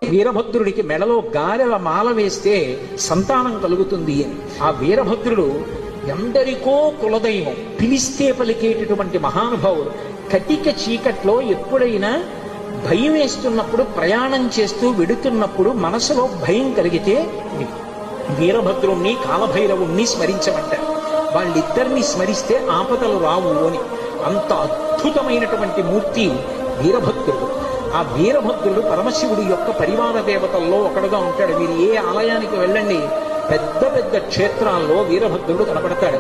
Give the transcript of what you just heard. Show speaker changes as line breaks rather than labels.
వీరభద్రుడికి మెడలో గారెల మాల వేస్తే సంతానం కలుగుతుంది అని. ఆ వీరభద్రుడు ఎందరికో కులదైవం, పిలిస్తే పలికేటటువంటి మహానుభావుడు. కటిక చీకట్లో ఎప్పుడైనా భయం వేస్తున్నప్పుడు, ప్రయాణం చేస్తూ వెడుతున్నప్పుడు మనసులో భయం కలిగితే వీరభద్రుణ్ణి కాలభైరవుణ్ణి స్మరించమంటారు. వాళ్ళిద్దరిని స్మరిస్తే ఆపదలు రావు అని. అంత అద్భుతమైనటువంటి మూర్తి వీరభద్రుడు. ఆ వీరభద్రుడు పరమశివుడి యొక్క పరివార దేవతల్లో ఒకడుగా ఉంటాడు. మీరు ఏ ఆలయానికి వెళ్ళండి, పెద్ద పెద్ద క్షేత్రాల్లో వీరభద్రుడు కనబడతాడు.